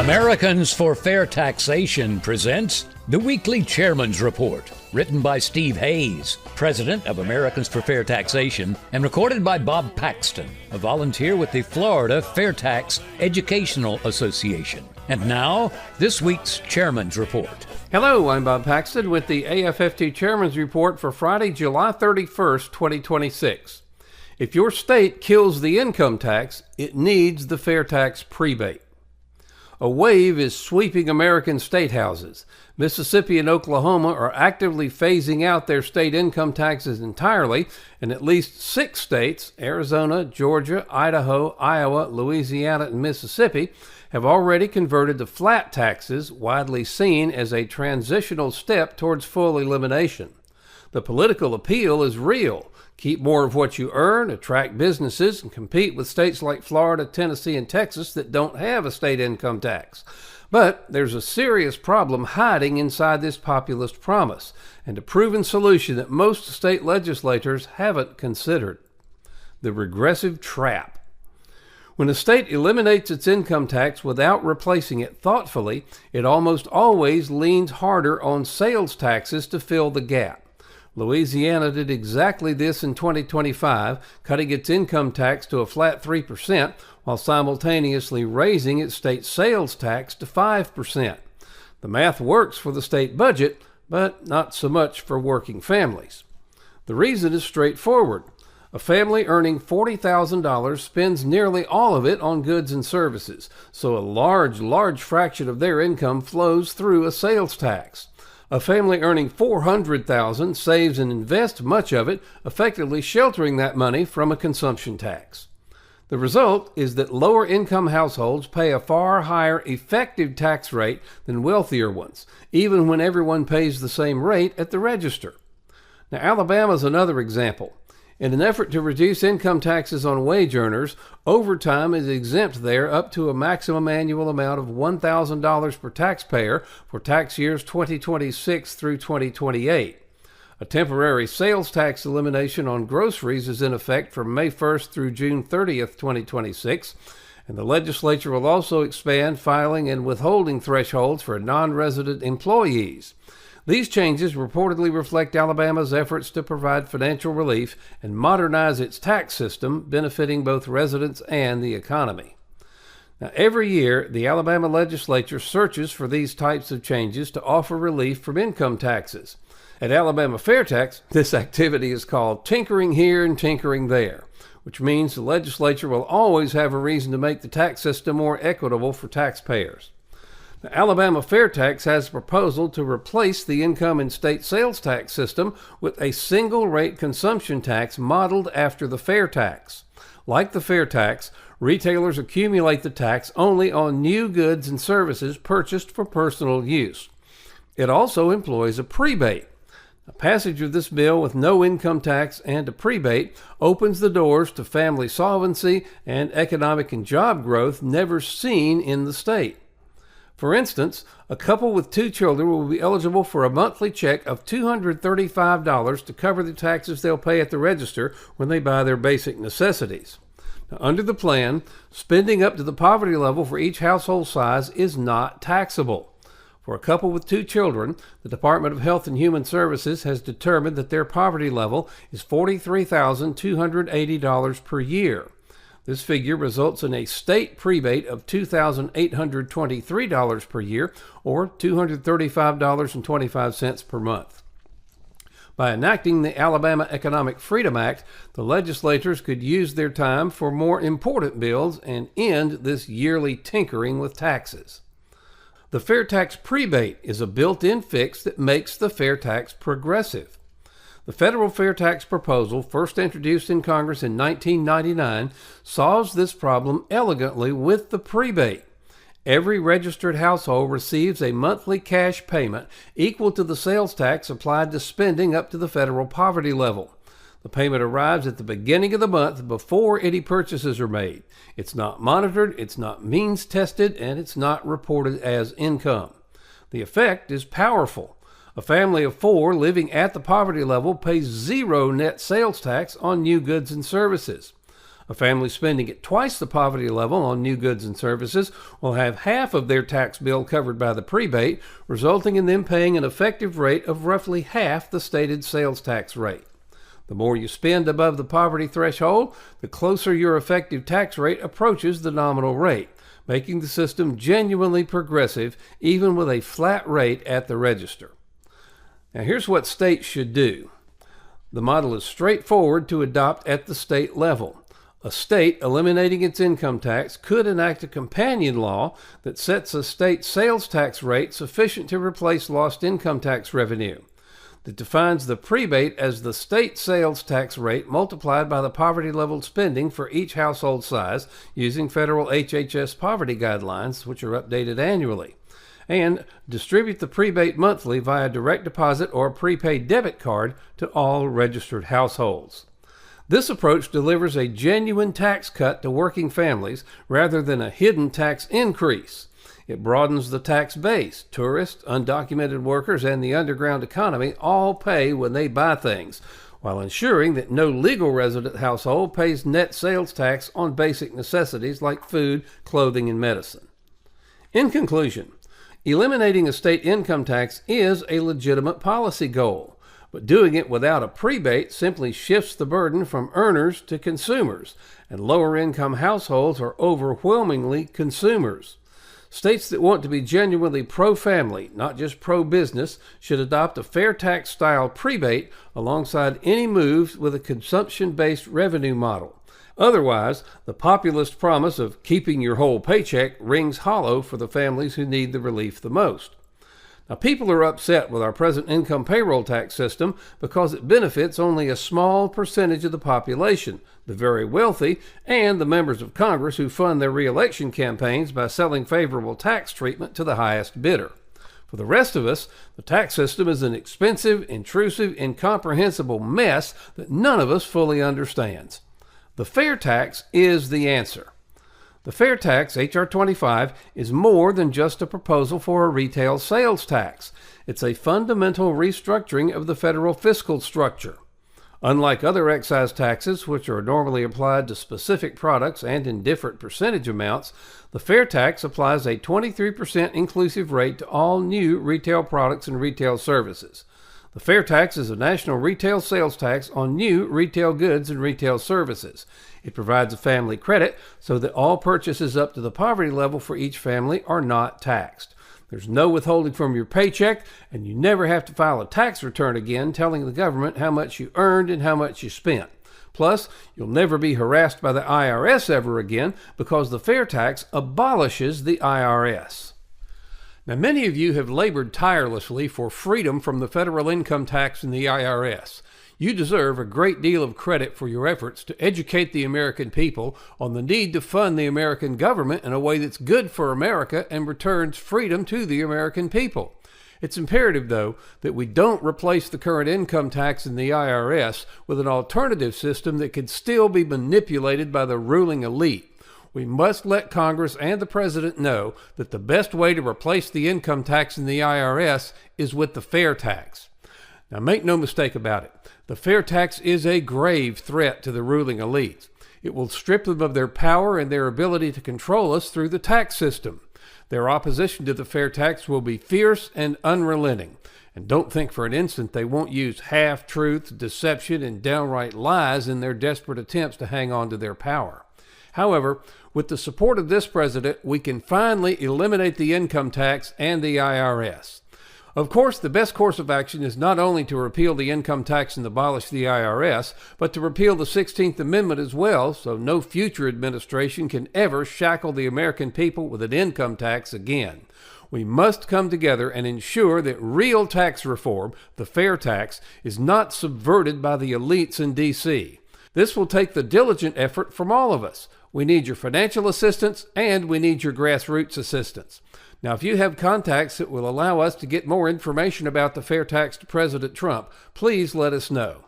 Americans for Fair Taxation presents the weekly Chairman's Report, written by Steve Hayes, president of Americans for Fair Taxation, and recorded by Bob Paxton, a volunteer with the Florida Fair Tax Educational Association. And now, this week's Chairman's Report. Hello, I'm Bob Paxton with the AFFT Chairman's Report for Friday, July 31st, 2026. If your state kills the income tax, it needs the fair tax prebate. A wave is sweeping American state houses. Mississippi and Oklahoma are actively phasing out their state income taxes entirely, and at least 6 states, Arizona, Georgia, Idaho, Iowa, Louisiana, and Mississippi, have already converted to flat taxes, widely seen as a transitional step towards full elimination. The political appeal is real. Keep more of what you earn, attract businesses, and compete with states like Florida, Tennessee, and Texas that don't have a state income tax. But there's a serious problem hiding inside this populist promise, and a proven solution that most state legislators haven't considered: the regressive trap. When a state eliminates its income tax without replacing it thoughtfully, it almost always leans harder on sales taxes to fill the gap. Louisiana did exactly this in 2025, cutting its income tax to a flat 3% while simultaneously raising its state sales tax to 5%. The math works for the state budget, but not so much for working families. The reason is straightforward. A family earning $40,000 spends nearly all of it on goods and services, so a large fraction of their income flows through a sales tax. A family earning $400,000 saves and invests much of it, effectively sheltering that money from a consumption tax. The result is that lower income households pay a far higher effective tax rate than wealthier ones, even when everyone pays the same rate at the register. Now, Alabama is another example. In an effort to reduce income taxes on wage earners, overtime is exempt there up to a maximum annual amount of $1,000 per taxpayer for tax years 2026 through 2028. A temporary sales tax elimination on groceries is in effect from May 1st through June 30th, 2026, and the legislature will also expand filing and withholding thresholds for non-resident employees. These changes reportedly reflect Alabama's efforts to provide financial relief and modernize its tax system, benefiting both residents and the economy. Now, every year, the Alabama legislature searches for these types of changes to offer relief from income taxes. At Alabama Fair Tax, this activity is called tinkering here and tinkering there, which means the legislature will always have a reason to make the tax system more equitable for taxpayers. The Alabama Fair Tax has a proposal to replace the income and state sales tax system with a single-rate consumption tax modeled after the fair tax. Like the fair tax, retailers accumulate the tax only on new goods and services purchased for personal use. It also employs a prebate. The passage of this bill with no income tax and a prebate opens the doors to family solvency and economic and job growth never seen in the state. For instance, a couple with 2 children will be eligible for a monthly check of $235 to cover the taxes they'll pay at the register when they buy their basic necessities. Now, under the plan, spending up to the poverty level for each household size is not taxable. For a couple with 2 children, the Department of Health and Human Services has determined that their poverty level is $43,280 per year. This figure results in a state prebate of $2,823 per year, or $235.25 per month. By enacting the Alabama Economic Freedom Act, the legislators could use their time for more important bills and end this yearly tinkering with taxes. The fair tax prebate is a built-in fix that makes the fair tax progressive. The federal fair tax proposal, first introduced in Congress in 1999, solves this problem elegantly with the prebate. Every registered household receives a monthly cash payment equal to the sales tax applied to spending up to the federal poverty level. The payment arrives at the beginning of the month before any purchases are made. It's not monitored, it's not means tested, and it's not reported as income. The effect is powerful. A family of 4 living at the poverty level pays 0 net sales tax on new goods and services. A family spending at twice the poverty level on new goods and services will have half of their tax bill covered by the prebate, resulting in them paying an effective rate of roughly half the stated sales tax rate. The more you spend above the poverty threshold, the closer your effective tax rate approaches the nominal rate, making the system genuinely progressive even with a flat rate at the register. Now here's what states should do. The model is straightforward to adopt at the state level. A state eliminating its income tax could enact a companion law that sets a state sales tax rate sufficient to replace lost income tax revenue, that defines the prebate as the state sales tax rate multiplied by the poverty level spending for each household size using federal HHS poverty guidelines, which are updated annually, and distribute the prebate monthly via direct deposit or prepaid debit card to all registered households. This approach delivers a genuine tax cut to working families rather than a hidden tax increase. It broadens the tax base. Tourists, undocumented workers, and the underground economy all pay when they buy things, while ensuring that no legal resident household pays net sales tax on basic necessities like food, clothing, and medicine. In conclusion, eliminating a state income tax is a legitimate policy goal, but doing it without a prebate simply shifts the burden from earners to consumers, and lower-income households are overwhelmingly consumers. States that want to be genuinely pro-family, not just pro-business, should adopt a fair tax-style prebate alongside any moves with a consumption-based revenue model. Otherwise, the populist promise of keeping your whole paycheck rings hollow for the families who need the relief the most. Now, people are upset with our present income payroll tax system because it benefits only a small percentage of the population, the very wealthy, and the members of Congress who fund their re-election campaigns by selling favorable tax treatment to the highest bidder. For the rest of us, the tax system is an expensive, intrusive, incomprehensible mess that none of us fully understands. The fair tax is the answer. The fair tax, H.R. 25, is more than just a proposal for a retail sales tax. It's a fundamental restructuring of the federal fiscal structure. Unlike other excise taxes, which are normally applied to specific products and in different percentage amounts, the fair tax applies a 23% inclusive rate to all new retail products and retail services. The fair tax is a national retail sales tax on new retail goods and retail services. It provides a family credit so that all purchases up to the poverty level for each family are not taxed. There's no withholding from your paycheck, and you never have to file a tax return again telling the government how much you earned and how much you spent. Plus, you'll never be harassed by the IRS ever again because the fair tax abolishes the IRS. Now, many of you have labored tirelessly for freedom from the federal income tax and the IRS. You deserve a great deal of credit for your efforts to educate the American people on the need to fund the American government in a way that's good for America and returns freedom to the American people. It's imperative, though, that we don't replace the current income tax and the IRS with an alternative system that could still be manipulated by the ruling elite. We must let Congress and the President know that the best way to replace the income tax and the IRS is with the fair tax. Now, make no mistake about it. The fair tax is a grave threat to the ruling elites. It will strip them of their power and their ability to control us through the tax system. Their opposition to the fair tax will be fierce and unrelenting. And don't think for an instant they won't use half-truths, deception, and downright lies in their desperate attempts to hang on to their power. However, with the support of this president, we can finally eliminate the income tax and the IRS. Of course, the best course of action is not only to repeal the income tax and abolish the IRS, but to repeal the 16th Amendment as well, so no future administration can ever shackle the American people with an income tax again. We must come together and ensure that real tax reform, the fair tax, is not subverted by the elites in D.C. This will take the diligent effort from all of us. We need your financial assistance, and we need your grassroots assistance. Now, if you have contacts that will allow us to get more information about the fair tax to President Trump, please let us know.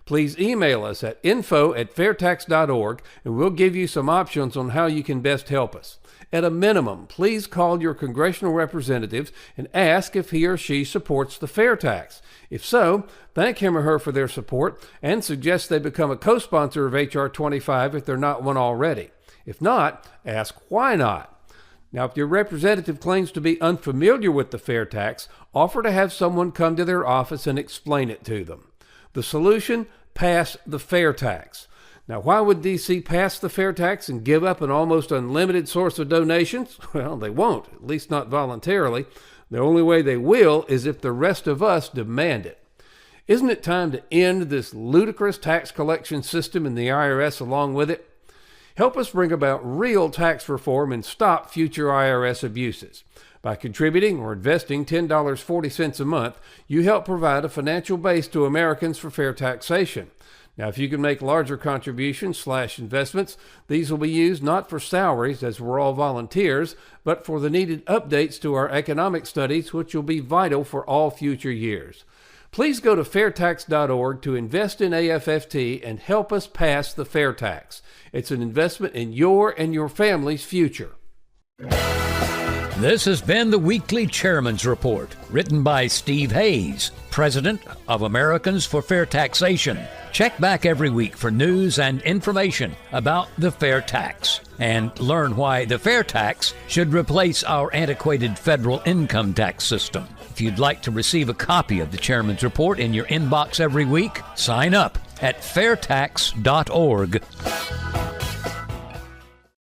Please email us at info@fairtax.org, and we'll give you some options on how you can best help us. At a minimum, please call your congressional representatives and ask if he or she supports the fair tax. If so, thank him or her for their support and suggest they become a co-sponsor of H.R. 25 if they're not one already. If not, ask why not. Now, if your representative claims to be unfamiliar with the fair tax, offer to have someone come to their office and explain it to them. The solution? Pass the fair tax. Now, why would D.C. pass the fair tax and give up an almost unlimited source of donations? Well, they won't, at least not voluntarily. The only way they will is if the rest of us demand it. Isn't it time to end this ludicrous tax collection system and the IRS along with it? Help us bring about real tax reform and stop future IRS abuses. By contributing or investing $10.40 a month, you help provide a financial base to Americans for fair taxation. Now, if you can make larger contributions/investments, these will be used not for salaries, as we're all volunteers, but for the needed updates to our economic studies, which will be vital for all future years. Please go to fairtax.org to invest in AFFT and help us pass the fair tax. It's an investment in your and your family's future. This has been the Weekly Chairman's Report, written by Steve Hayes, President of Americans for Fair Taxation. Check back every week for news and information about the fair tax, and learn why the fair tax should replace our antiquated federal income tax system. If you'd like to receive a copy of the Chairman's Report in your inbox every week, sign up at fairtax.org.